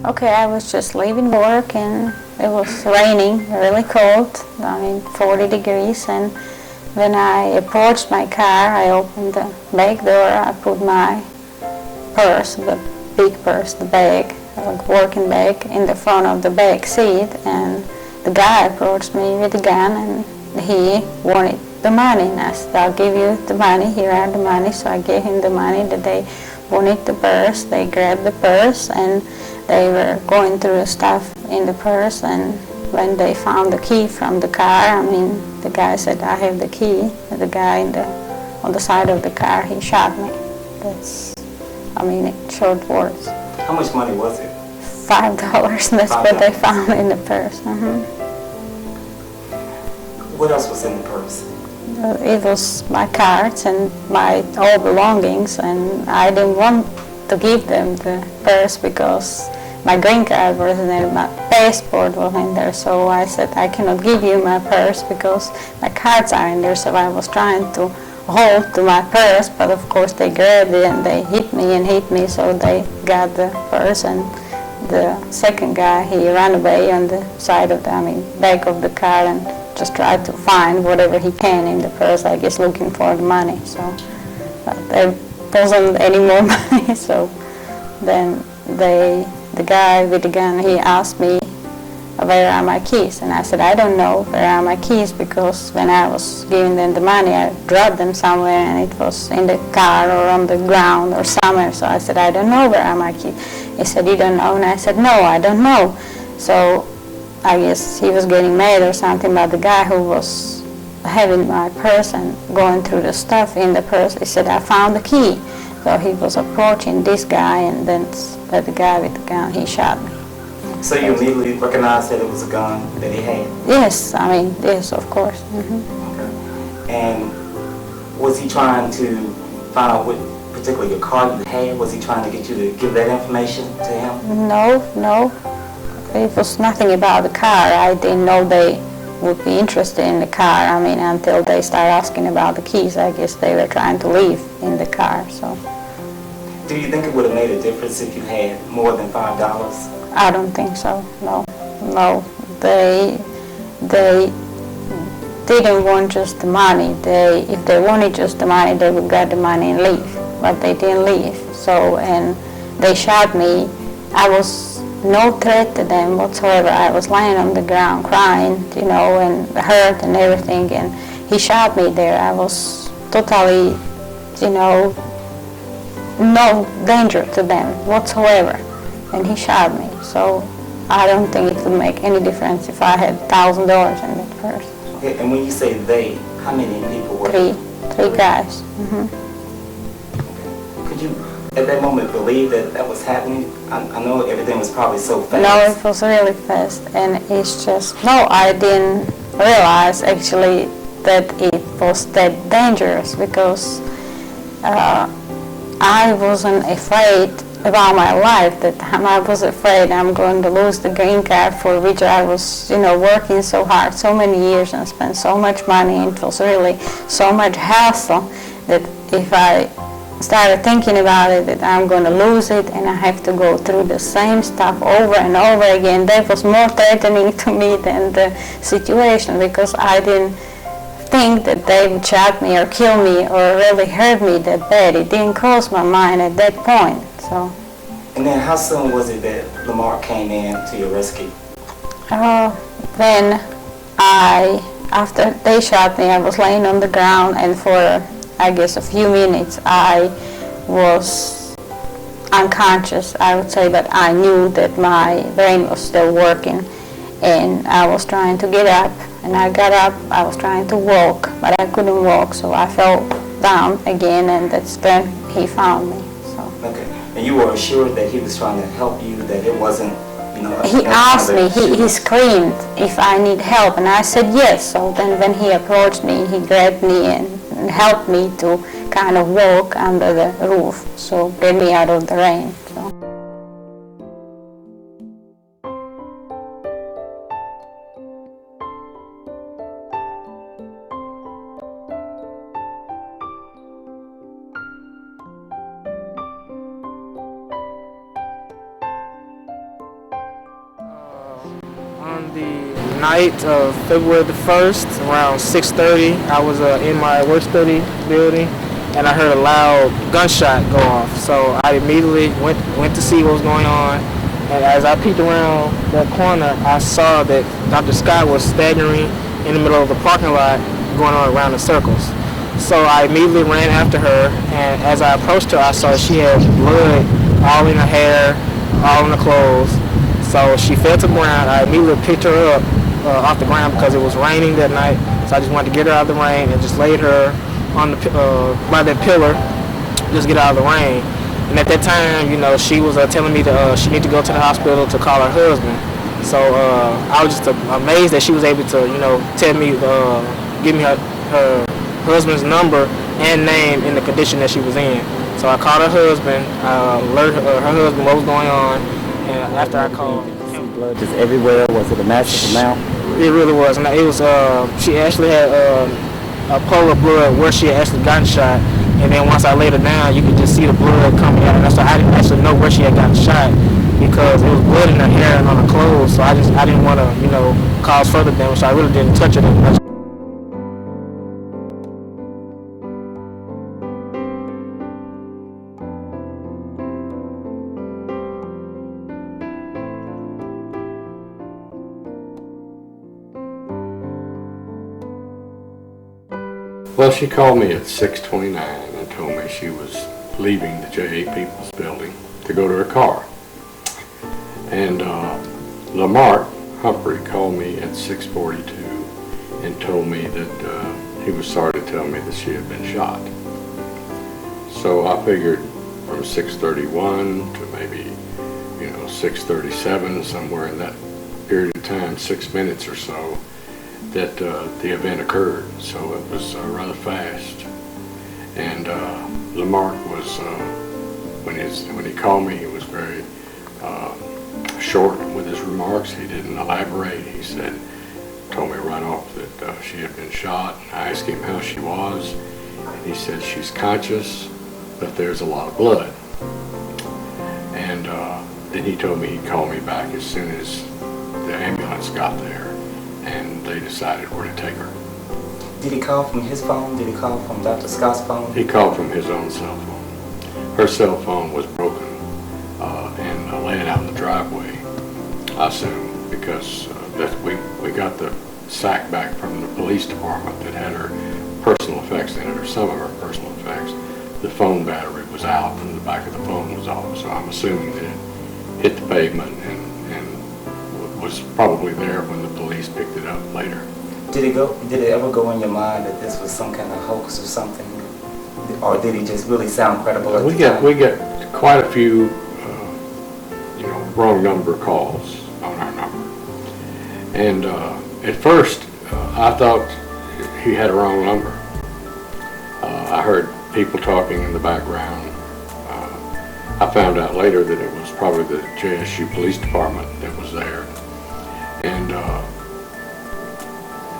Okay, I was just leaving work and it was raining, really cold, 40 degrees, and when I approached my car, I opened the back door, I put my purse, the big purse, the bag, like working bag, in the front of the back seat, and the guy approached me with a gun and he wanted the money, and I said, I'll give you the money, here are the money. So I gave him the money that they wanted the purse. They grabbed the purse and they were going through the stuff in the purse, and when they found the key from the car, the guy said, I have the key. The guy on the side of the car, he shot me. That's, short words. How much money was it? $5, that's $5. What they found in the purse. What else was in the purse? It was my cards and my all belongings, and I didn't want to give them the purse because my green card was in there, my passport was in there, so I said I cannot give you my purse because my cards are in there. So I was trying to hold to my purse, but of course they grabbed it and they hit me, so they got the purse, and the second guy, he ran away on the side of the, back of the car and just tried to find whatever he can in the purse, I guess looking for the money. So but there wasn't any more money, so then the guy with the gun, he asked me, where are my keys? And I said, I don't know where are my keys, because when I was giving them the money, I dropped them somewhere and it was in the car or on the ground or somewhere. So I said, I don't know where are my keys. He said, you don't know? And I said, no, I don't know. So I guess he was getting mad or something, but the guy who was having my purse and going through the stuff in the purse, he said, I found the key. So he was approaching this guy, and then the guy with the gun, he shot me. So you immediately recognized that it was a gun that he had? Yes, yes, of course. Okay. And was he trying to find out what particular your car you had? Was he trying to get you to give that information to him? No. It was nothing about the car. I didn't know they would be interested in the car, until they started asking about the keys. I guess they were trying to leave in the car, so. Do you think it would have made a difference if you had more than $5? I don't think so, no. They didn't want just the money. If they wanted just the money, they would get the money and leave, but they didn't leave. So, and they shot me. I was no threat to them whatsoever. I was lying on the ground crying, and hurt and everything, and he shot me there. I was totally, no danger to them whatsoever, and he shot me. So I don't think it would make any difference if I had $1,000 in that purse. Okay, and when you say they, how many people were there? Three guys. Okay. Could you, at that moment, believe that was happening? I know everything was probably so fast. No, it was really fast, and it's just, I didn't realize actually that it was that dangerous, because I wasn't afraid about my life. That time I was afraid I'm going to lose the green card for which I was, working so hard, so many years, and spent so much money, and it was really so much hassle that if I started thinking about it, that I'm going to lose it and I have to go through the same stuff over and over again, that was more threatening to me than the situation, because I didn't think that they would shoot me or kill me or really hurt me that bad. It didn't cross my mind at that point. So. And then how soon was it that Lamar came in to your rescue? Then after they shot me, I was laying on the ground, and for I guess a few minutes I was unconscious, I would say, but I knew that my brain was still working, and I was trying to get up, and I got up. I was trying to walk, but I couldn't walk, so I fell down again, and that's when he found me. So. Okay, and you were assured that he was trying to help you, that it wasn't, He asked me, he screamed if I need help, and I said yes. So then when he approached me, he grabbed me and helped me to kind of walk under the roof, so get me out of the rain. So. On the night of February the 1st, around 6:30, I was in my work study building, and I heard a loud gunshot go off. So I immediately went to see what was going on, and as I peeked around that corner, I saw that Dr. Scott was staggering in the middle of the parking lot, going on around in circles. So I immediately ran after her, and as I approached her, I saw she had blood all in her hair, all in her clothes. So she fell to the ground. I immediately picked her up off the ground because it was raining that night. So I just wanted to get her out of the rain and just laid her on the by that pillar, just get out of the rain. And at that time, you know, she was telling me that she needed to go to the hospital to call her husband. So I was just amazed that she was able to, you know, tell me, give me her husband's number and name in the condition that she was in. So I called her husband, alerted her husband what was going on. And after I called him, blood just everywhere. Was it a massive amount? It really was. And it was. She actually had a pool of blood where she had actually gotten shot. And then once I laid her down, you could just see the blood coming out. And so I didn't actually know where she had gotten shot because it was blood in her hair and on her clothes. So I didn't want to, you know, cause further damage. So I really didn't touch her that much. Well, she called me at 6:29 and told me she was leaving the J.A. Peoples building to go to her car. And Lamar Humphrey called me at 6:42 and told me that he was sorry to tell me that she had been shot. So I figured from 6:31 to maybe, you know, 6:37, somewhere in that period of time, 6 minutes or so, that the event occurred. So it was rather fast. And Lamarck was, when he called me, he was very short with his remarks. He didn't elaborate. He told me right off that she had been shot. I asked him how she was, and he said she's conscious, but there's a lot of blood. And then he told me he'd call me back as soon as the ambulance got there, and they decided where to take her. Did he call from his phone? Did he call from Dr. Scott's phone? He called from his own cell phone. Her cell phone was broken and laying out in the driveway, I assume, because we got the sack back from the police department that had her personal effects in it, or some of her personal effects. The phone battery was out and the back of the phone was off, so I'm assuming that it hit the pavement and was probably there when the police picked it up later. Did it ever go in your mind that this was some kind of hoax or something? Or did he just really sound credible at the time? We get quite a few, wrong number calls on our number. And at first, I thought he had a wrong number. I heard people talking in the background. I found out later that it was probably the JSU Police Department that was there. And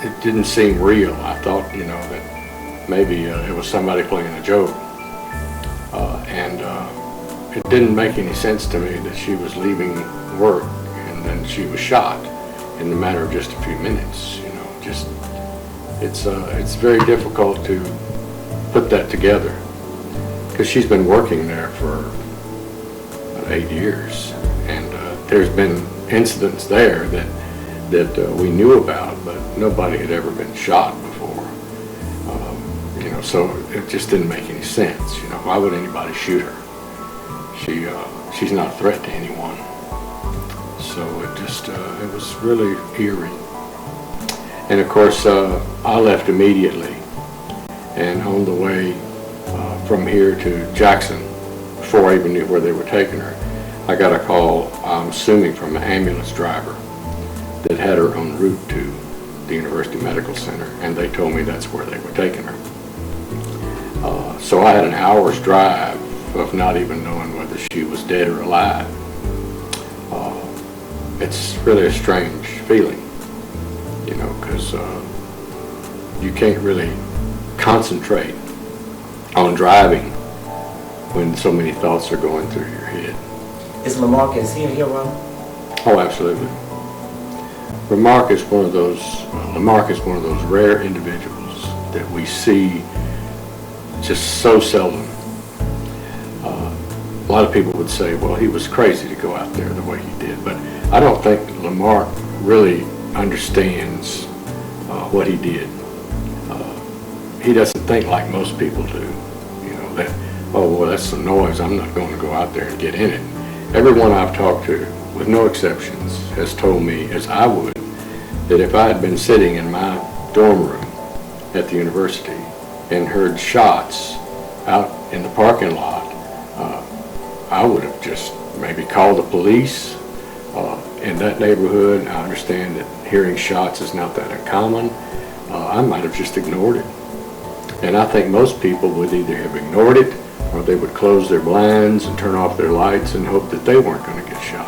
it didn't seem real. I thought, that maybe it was somebody playing a joke. And it didn't make any sense to me that she was leaving work and then she was shot in the matter of just a few minutes. It's very difficult to put that together because she's been working there for 8 years, and there's been incidents there that we knew about, but nobody had ever been shot before. So it just didn't make any sense. Why would anybody shoot her? She's not a threat to anyone. So it was really eerie. And of course, I left immediately, and on the way from here to Jackson, before I even knew where they were taking her, I got a call, I'm assuming from an ambulance driver that had her en route to the University Medical Center, and they told me that's where they were taking her. So I had an hour's drive of not even knowing whether she was dead or alive. It's really a strange feeling, because you can't really concentrate on driving when so many thoughts are going through your head. Is Lamar, is he a hero? Oh, absolutely. Lamarck is one of those rare individuals that we see just so seldom. A lot of people would say, well, he was crazy to go out there the way he did, but I don't think Lamarck really understands what he did. He doesn't think like most people do. You know, that, oh, well, that's some noise, I'm not going to go out there and get in it. Everyone I've talked to, with no exceptions, has told me, as I would, that if I had been sitting in my dorm room at the university and heard shots out in the parking lot, I would have just maybe called the police. In that neighborhood, I understand that hearing shots is not that uncommon. I might have just ignored it. And I think most people would either have ignored it or they would close their blinds and turn off their lights and hope that they weren't going to get shot.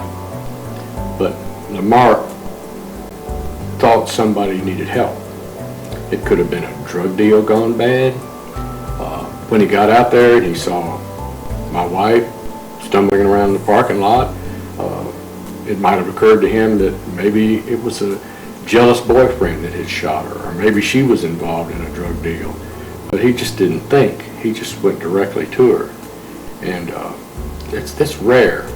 But Lamarck thought somebody needed help. It could have been a drug deal gone bad. When he got out there and he saw my wife stumbling around the parking lot, it might have occurred to him that maybe it was a jealous boyfriend that had shot her, or maybe she was involved in a drug deal. But he just didn't think. He just went directly to her. And that's rare.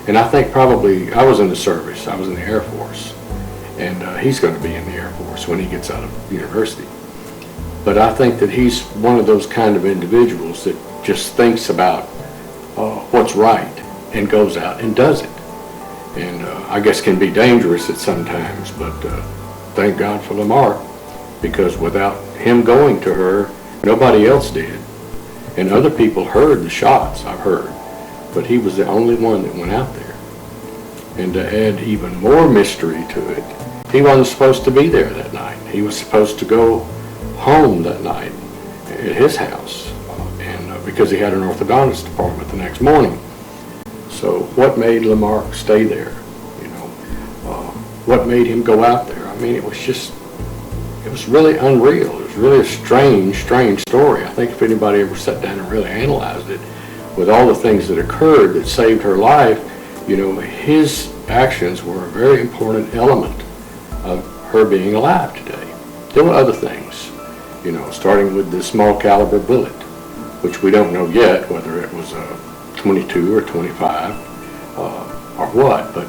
And I think probably, I was in the service, I was in the Air Force, and he's going to be in the Air Force when he gets out of university. But I think that he's one of those kind of individuals that just thinks about what's right and goes out and does it. And I guess can be dangerous at some times, but thank God for Lamarck, because without him going to her, nobody else did. And other people heard the shots, I've heard, but he was the only one that went out there. And to add even more mystery to it, he wasn't supposed to be there that night. He was supposed to go home that night at his house, and because he had an orthodontist appointment the next morning. So what made Lamarck stay there? You know, what made him go out there? I mean, it was really unreal. It was really a strange story. I think if anybody ever sat down and really analyzed it, with all the things that occurred that saved her life, you know, his actions were a very important element of her being alive today. There were other things, you know, starting with the small caliber bullet, which we don't know yet whether it was a 22 or 25 or what, but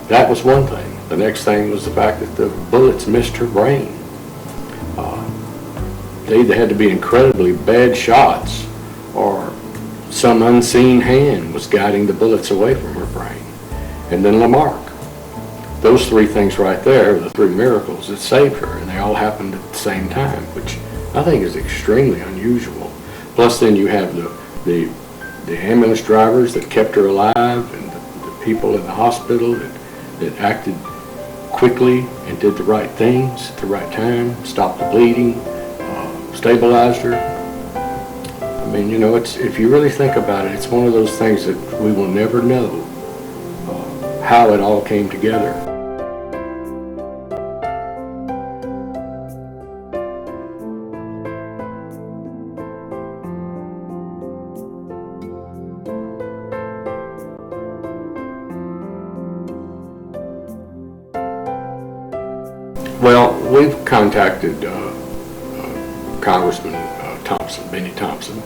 that was one thing. The next thing was the fact that the bullets missed her brain. They either had to be incredibly bad shots or some unseen hand was guiding the bullets away from her brain. And then Lamarck. Those three things right there are the three miracles that saved her, and they all happened at the same time, which I think is extremely unusual. Plus then you have the ambulance drivers that kept her alive, and the people in the hospital that acted quickly and did the right things at the right time, stopped the bleeding, stabilized her. I mean, you know, if you really think about it, it's one of those things that we will never know how it all came together. Well, we've contacted Congressman Benny Thompson,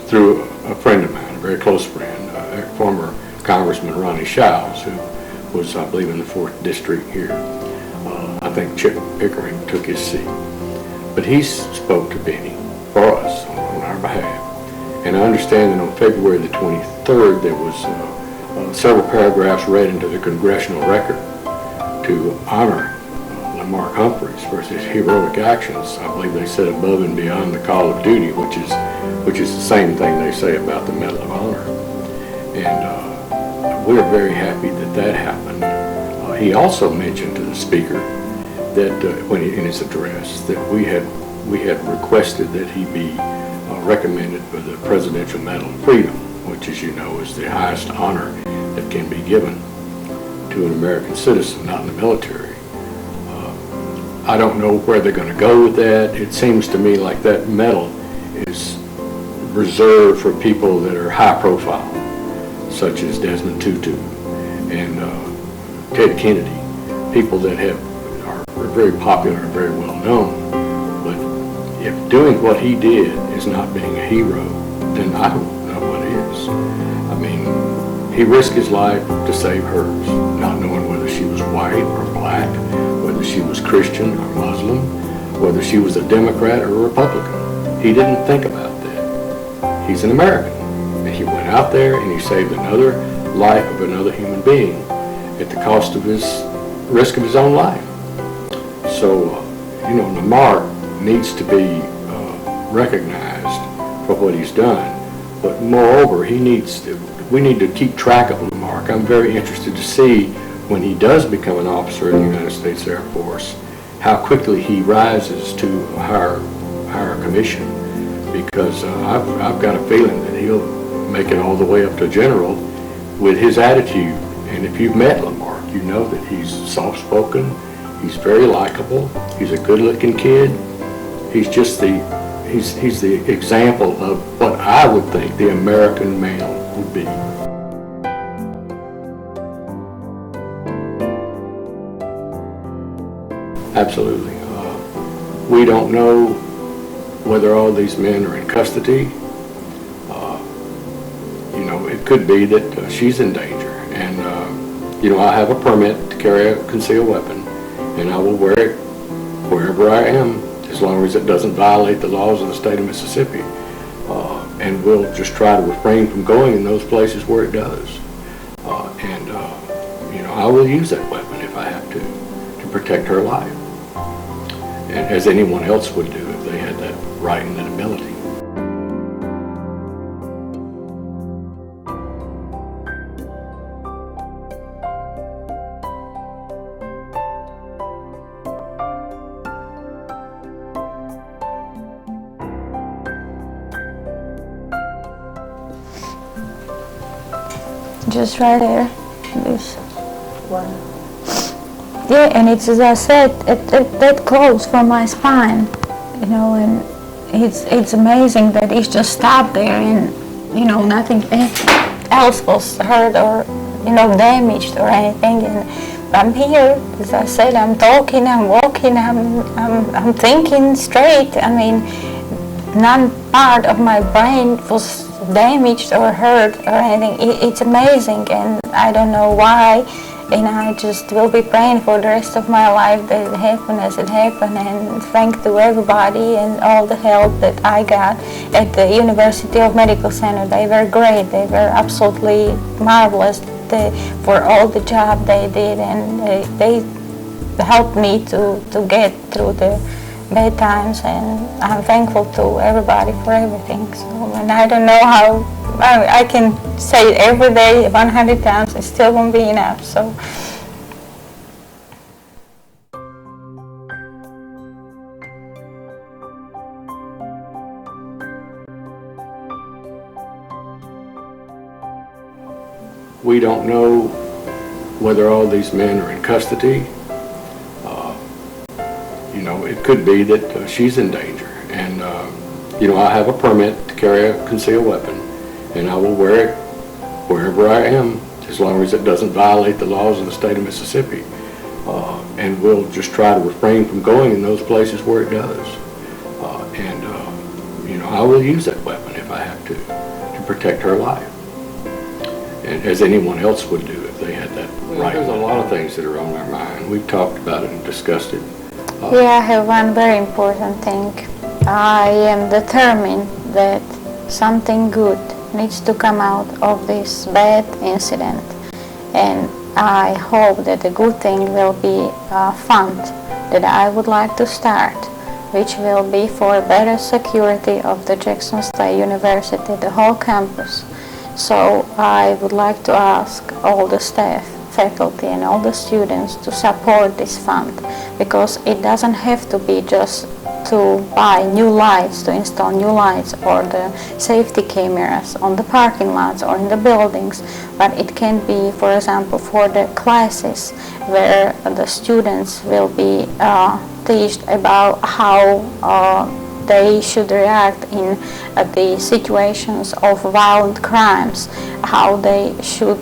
through a friend of mine, a very close friend, former Congressman Ronnie Shiles, who was, I believe, in the 4th District here. I think Chip Pickering took his seat. But he spoke to Benny for us on our behalf. And I understand that on February the 23rd, there was several paragraphs read into the congressional record to honor Mark Humphreys for his heroic actions. I believe they said above and beyond the call of duty, which is the same thing they say about the Medal of Honor. And we're very happy that happened. He also mentioned to the Speaker that in his address that we had requested that he be recommended for the Presidential Medal of Freedom, which, as you know, is the highest honor that can be given to an American citizen, not in the military. I don't know where they're going to go with that. It seems to me like that medal is reserved for people that are high profile, such as Desmond Tutu and Ted Kennedy, people that have very popular and very well known. But if doing what he did is not being a hero, then I don't know what is. I mean, he risked his life to save hers, not knowing whether she was white or black, whether she was Christian or Muslim, whether she was a Democrat or a Republican. He didn't think about that. He's an American. And he went out there and he saved another life of another human being at the cost of risk of his own life. So, Lamar needs to be recognized for what he's done. But moreover, we need to keep track of Lamar. I'm very interested to see when he does become an officer in the United States Air Force, how quickly he rises to a higher commission. Because I've got a feeling that he'll make it all the way up to general with his attitude. And if you've met Lamar, you know that he's soft-spoken, he's very likable, he's a good-looking kid. He's just he's the example of what I would think the American male would be. Absolutely. We don't know whether all these men are in custody. It could be that she's in danger. And, I have a permit to carry a concealed weapon, and I will wear it wherever I am, as long as it doesn't violate the laws of the state of Mississippi. And we'll just try to refrain from going in those places where it does. I will use that weapon if I have to protect her life, and as anyone else would do if they had that right and that ability. Just right there. This. Wow. Yeah, and it's, as I said, that close from my spine, and it's amazing that it's just stopped there, and nothing else was hurt or damaged or anything. And I'm here, as I said, I'm talking, I'm walking, I'm thinking straight. I mean, none part of my brain was damaged or hurt or anything. It's amazing, and I don't know why, and I just will be praying for the rest of my life that it happened as it happened. And thank to everybody and all the help that I got at the University of Medical Center. They were great. They were absolutely marvelous for all the job they did, and they helped me to get through the bad times, and I'm thankful to everybody for everything. So, and I don't know how I can say it every day 100 times, it still won't be enough. So. We don't know whether all these men are in custody. It could be that she's in danger. And, I have a permit to carry a concealed weapon, and I will wear it wherever I am, as long as it doesn't violate the laws of the state of Mississippi. And we'll just try to refrain from going in those places where it does. I will use that weapon if I have to protect her life, and as anyone else would do if they had that right. There's a lot of things that are on our mind. We've talked about it and discussed it. Yeah, I have one very important thing. I am determined that something good needs to come out of this bad incident, and I hope that the good thing will be a fund that I would like to start, which will be for better security of the Jackson State University, the whole campus. So I would like to ask all the staff, faculty, and all the students to support this fund, because it doesn't have to be just to buy new lights, to install new lights or the safety cameras on the parking lots or in the buildings, but it can be, for example, for the classes where the students will be taught about how they should react in the situations of violent crimes, how they should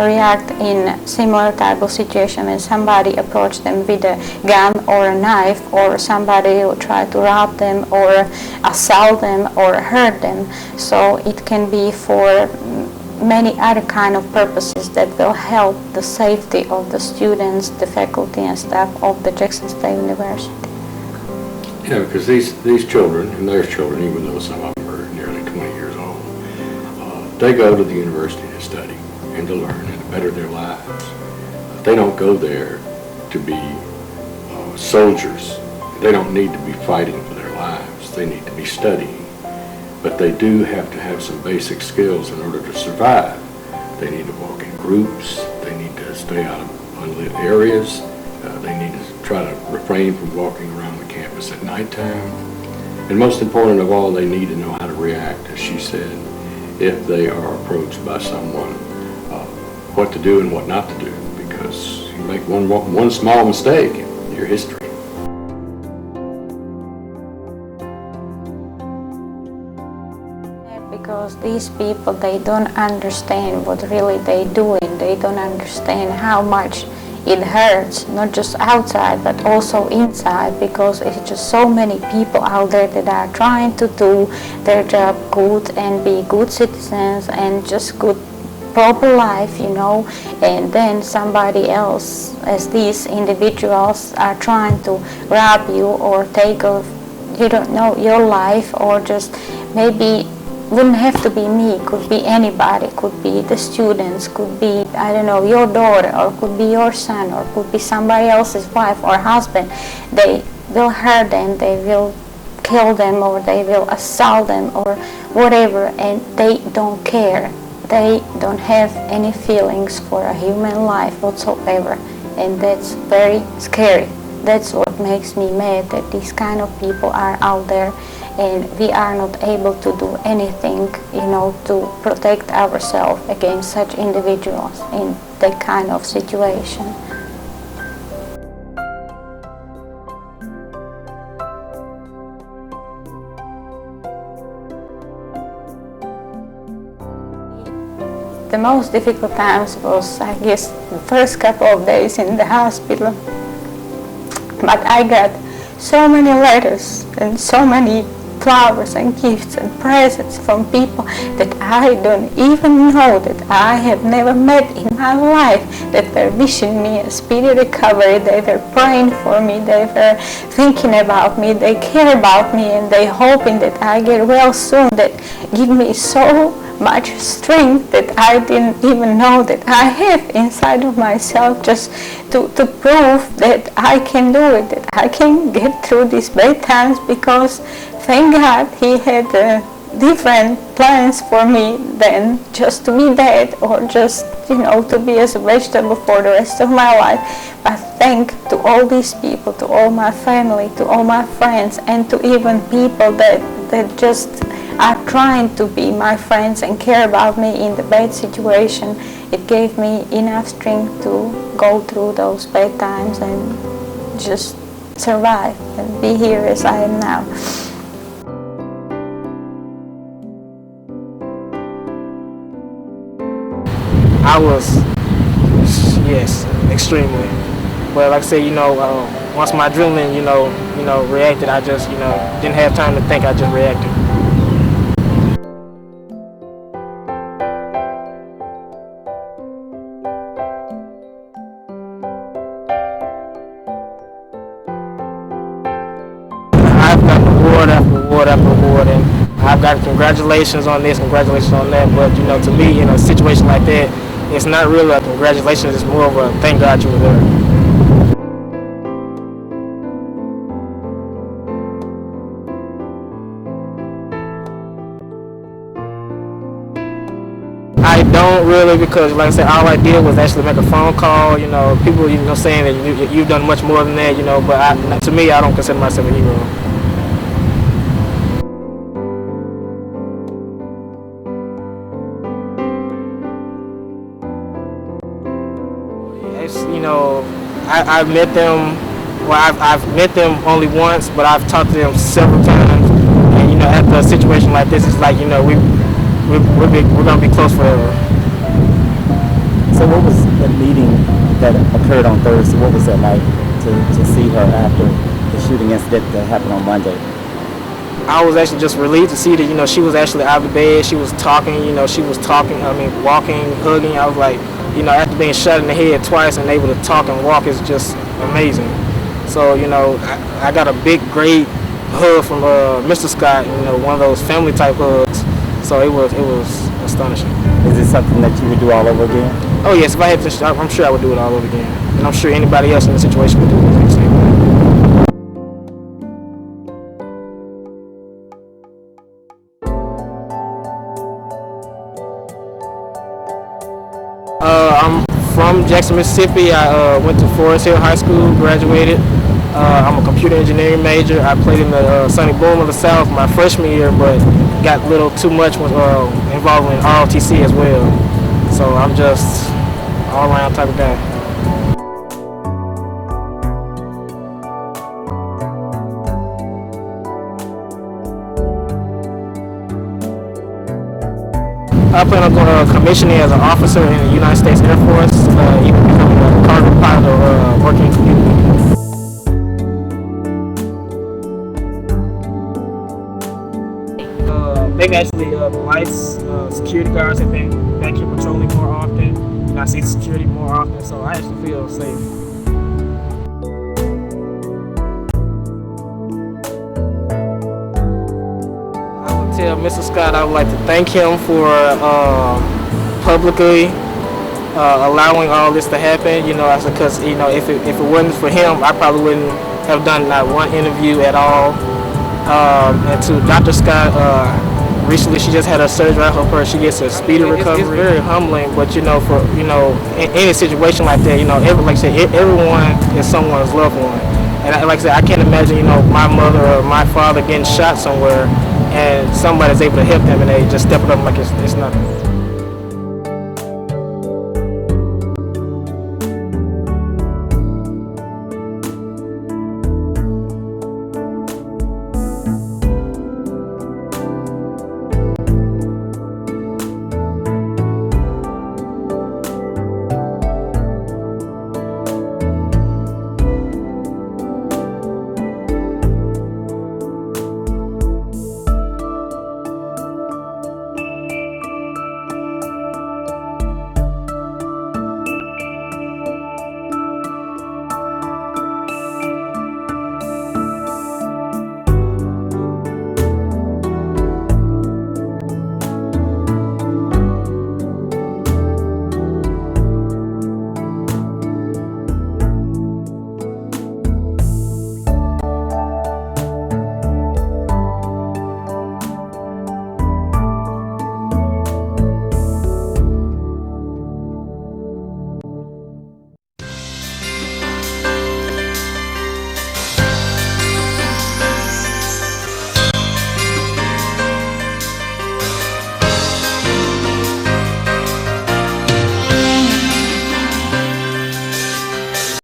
react in similar type of situation when somebody approach them with a gun or a knife, or somebody will try to rob them or assault them or hurt them. So it can be for many other kind of purposes that will help the safety of the students, the faculty and staff of the Jackson State University. Yeah, because these children, and their children, even though some of them are nearly 20 years old, they go to the university to study and to learn and to better their lives. They don't go there to be soldiers. They don't need to be fighting for their lives. They need to be studying. But they do have to have some basic skills in order to survive. They need to walk in groups. They need to stay out of unlit areas. They need to try to refrain from walking around the campus at nighttime. And most important of all, they need to know how to react, as she said, if they are approached by someone, what to do and what not to do, because you make one small mistake, your history. Because these people, they don't understand what really they're doing. They don't understand how much it hurts, not just outside but also inside, because it's just so many people out there that are trying to do their job good and be good citizens and just good proper life, you know, and then somebody else, as these individuals, are trying to rob you or take off, you don't know, your life, or just maybe wouldn't have to be me, could be anybody, could be the students, could be, I don't know, your daughter, or could be your son, or could be somebody else's wife or husband. They will hurt them, they will kill them, or they will assault them, or whatever, and they don't care. They don't have any feelings for a human life whatsoever, and that's very scary. That's what makes me mad, that these kind of people are out there and we are not able to do anything, you know, to protect ourselves against such individuals in that kind of situation. The most difficult times was, I guess, the first couple of days in the hospital. But I got so many letters and so many flowers and gifts and presents from people that I don't even know, that I have never met in my life, that were wishing me a speedy recovery. They were praying for me, they were thinking about me, they care about me, and they hoping that I get well soon, that give me so much strength that I didn't even know that I have inside of myself, just to prove that I can do it, that I can get through these bad times, because thank God He had different plans for me than just to be dead, or just, you know, to be as a vegetable for the rest of my life. But thank to all these people, to all my family, to all my friends, and to even people that just are trying to be my friends and care about me in the bad situation. It gave me enough strength to go through those bad times and just survive and be here as I am now. I was, yes, extremely. But like I said, you know, once my adrenaline, you know, reacted, I just, you know, didn't have time to think. I just reacted. I've got award after award after award, and I've got congratulations on this, congratulations on that. But you know, to me, in a situation like that, it's not really a congratulations. It's more of a thank God you were there. I don't really, because like I said, all I did was actually make a phone call. You know, people, you know, saying that you've done much more than that. You know, but to me, I don't consider myself a hero. You know, I've met them. Well, I've met them only once, but I've talked to them several times. And you know, after a situation like this, it's like, you know, we're gonna be close forever. So what was the meeting that occurred on Thursday? What was that like to see her after the shooting incident that happened on Monday? I was actually just relieved to see that, she was actually out of the bed. She was talking, walking, hugging. I was like, after being shot in the head twice and able to talk and walk is just amazing. So, I got a big, great hug from Mr. Scott, one of those family type hugs. So it was astonishing. Is it something that you would do all over again? Oh yes, if I had to, I'm sure I would do it all over again. And I'm sure anybody else in the situation would do the same thing. I'm from Jackson, Mississippi. I went to Forest Hill High School, graduated. I'm a computer engineering major. I played in the Sonny Boom of the South my freshman year, but got a little too much involved in ROTC as well. So I'm just all around type of guy. I plan on going commissioning as an officer in the United States Air Force, even becoming a cargo pilot or working in community. They've actually, the lights, security guards have been back here patrolling more often, and I see security more often, so I actually feel safe. Tell Mr. Scott I would like to thank him for publicly allowing all this to happen. Because if it wasn't for him, I probably wouldn't have done not one interview at all. And to Dr. Scott, recently she just had her surgery. I hope she gets a speedy recovery. It's very humbling, but for in any situation like that, like I said, everyone is someone's loved one. And like I said, I can't imagine my mother or my father getting shot somewhere, and somebody's able to help them, and they just step it up like it's nothing.